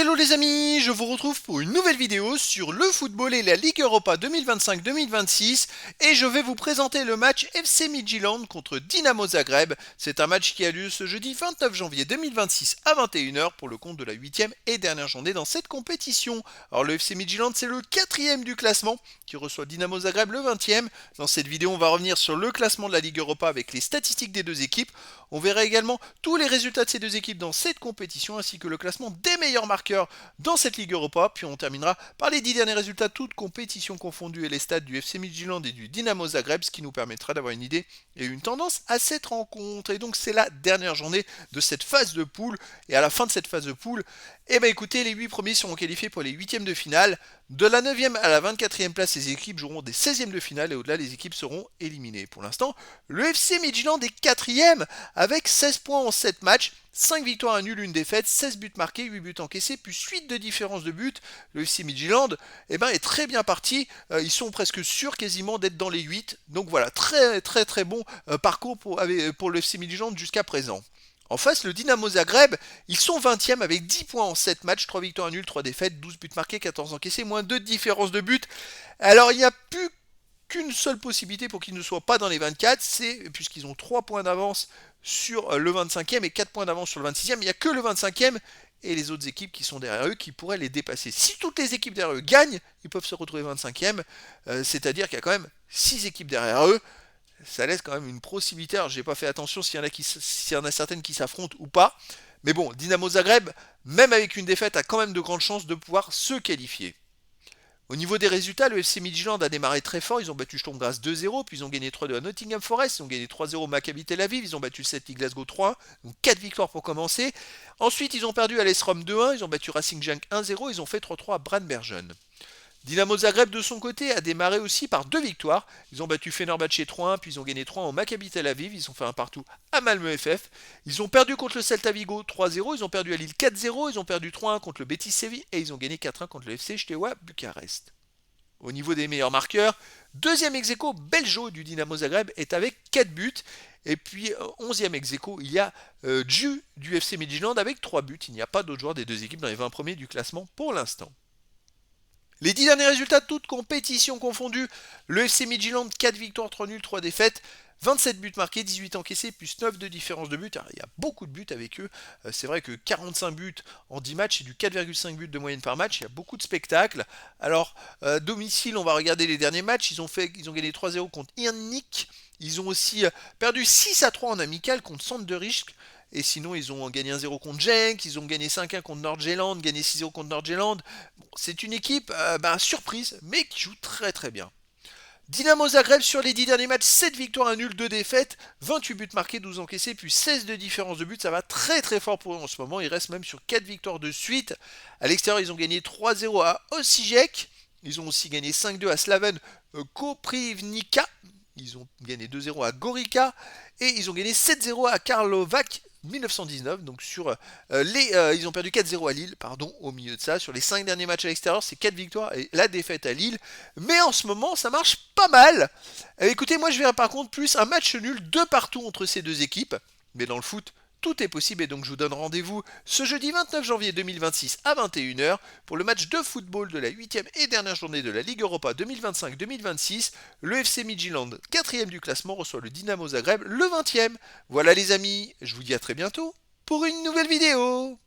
Hello les amis, je vous retrouve pour une nouvelle vidéo sur le football et la Ligue Europa 2025-2026 et je vais vous présenter le match FC Midtjylland contre Dynamo Zagreb. C'est un match qui a lieu ce jeudi 29 janvier 2026 à 21h pour le compte de la 8e et dernière journée dans cette compétition. Alors le FC Midtjylland c'est le 4e du classement qui reçoit Dynamo Zagreb le 20e. Dans cette vidéo on va revenir sur le classement de la Ligue Europa avec les statistiques des deux équipes. On verra également tous les résultats de ces deux équipes dans cette compétition ainsi que le classement des meilleurs marqueurs dans cette Ligue Europa. Puis on terminera par les 10 derniers résultats toutes compétitions confondues et les stats du FC Midtjylland et du Dynamo Zagreb, ce qui nous permettra d'avoir une idée et une tendance à cette rencontre. Et donc c'est la dernière journée de cette phase de poule. Et à la fin de cette phase de poule, écoutez, les 8 premiers seront qualifiés pour les 8e de finale. De la 9e à la 24e place, les équipes joueront des 16e de finale et au-delà, les équipes seront éliminées. Pour l'instant, le FC Midtjylland est 4e avec 16 points en 7 matchs. 5 victoires, un nul, une défaite, 16 buts marqués, 8 buts encaissés, plus 8 de différence de but. Le FC Midtjylland est très bien parti. Ils sont presque sûrs quasiment d'être dans les 8. Donc voilà, très bon parcours pour le FC Midtjylland jusqu'à présent. En face, le Dynamo Zagreb, ils sont 20e avec 10 points en 7 matchs, 3 victoires, un nul, 3 défaites, 12 buts marqués, 14 encaissés, moins 2 de différence de but. Alors il n'y a plus qu'une seule possibilité pour qu'ils ne soient pas dans les 24, c'est puisqu'ils ont 3 points d'avance sur le 25e et 4 points d'avance sur le 26e, il n'y a que le 25e et les autres équipes qui sont derrière eux qui pourraient les dépasser. Si toutes les équipes derrière eux gagnent, ils peuvent se retrouver 25e, c'est-à-dire qu'il y a quand même 6 équipes derrière eux. Ça laisse quand même une possibilité. Alors, j'ai pas fait attention s'il y en a certaines qui s'affrontent ou pas. Mais bon, Dynamo Zagreb, même avec une défaite, a quand même de grandes chances de pouvoir se qualifier. Au niveau des résultats, le FC Midtjylland a démarré très fort. Ils ont battu Sturm Graz 2-0, puis ils ont gagné 3-2 à Nottingham Forest. Ils ont gagné 3-0 au Maccabi Tel Aviv. Ils ont battu Celtic Glasgow 3-1. Donc 4 victoires pour commencer. Ensuite, ils ont perdu à l'AS Rome 2-1. Ils ont battu Racing Genk 1-0. Ils ont fait 3-3 à Brandbergen. Dynamo Zagreb de son côté a démarré aussi par 2 victoires. Ils ont battu Fenerbahçe 3-1, puis ils ont gagné 3-1 au Maccabi Tel Aviv. Ils ont fait un partout à Malmö FF. Ils ont perdu contre le Celta Vigo 3-0. Ils ont perdu à Lille 4-0. Ils ont perdu 3-1 contre le Betis Séville et ils ont gagné 4-1 contre le FC Steaua Bucarest. Au niveau des meilleurs marqueurs, deuxième ex-aequo, Beljo du Dynamo Zagreb est avec 4 buts. Et puis 11e ex-aequo, il y a Dju du FC Midtjylland avec 3 buts. Il n'y a pas d'autres joueurs des deux équipes dans les 20 premiers du classement pour l'instant. Les 10 derniers résultats, toutes compétitions confondues. Le FC Midtjylland, 4 victoires, 3 nuls, 3 défaites. 27 buts marqués, 18 encaissés, plus 9 de différence de but. Alors, il y a beaucoup de buts avec eux. C'est vrai que 45 buts en 10 matchs, c'est du 4,5 buts de moyenne par match. Il y a beaucoup de spectacles. Alors, domicile, on va regarder les derniers matchs. Ils ont gagné 3-0 contre Iernik. Ils ont aussi perdu 6-3 en amical contre Sanderijk. Et sinon, ils ont gagné 1-0 contre Genk, ils ont gagné 5-1 contre Nord-Jylland, gagné 6-0 contre Nord-Jylland. Bon, c'est une équipe surprise, mais qui joue très bien. Dynamo Zagreb sur les 10 derniers matchs, 7 victoires, 1 nul, 2 défaites, 28 buts marqués, 12 encaissés, puis 16 de différence de but. Ça va très fort pour eux en ce moment. Ils restent même sur 4 victoires de suite. À l'extérieur, ils ont gagné 3-0 à Osijek. Ils ont aussi gagné 5-2 à Slaven Koprivnica. Ils ont gagné 2-0 à Gorica. Et ils ont gagné 7-0 à Karlovac 1919. Donc ils ont perdu 4-0 à Lille, au milieu de ça. Sur les 5 derniers matchs à l'extérieur, c'est 4 victoires et la défaite à Lille. Mais en ce moment, ça marche pas mal. Écoutez, moi je verrais par contre plus un match nul de partout entre ces deux équipes. Mais dans le foot, tout est possible et donc je vous donne rendez-vous ce jeudi 29 janvier 2026 à 21h pour le match de football de la 8e et dernière journée de la Ligue Europa 2025-2026. Le FC Midtjylland, 4e du classement, reçoit le Dynamo Zagreb le 20e. Voilà les amis, je vous dis à très bientôt pour une nouvelle vidéo.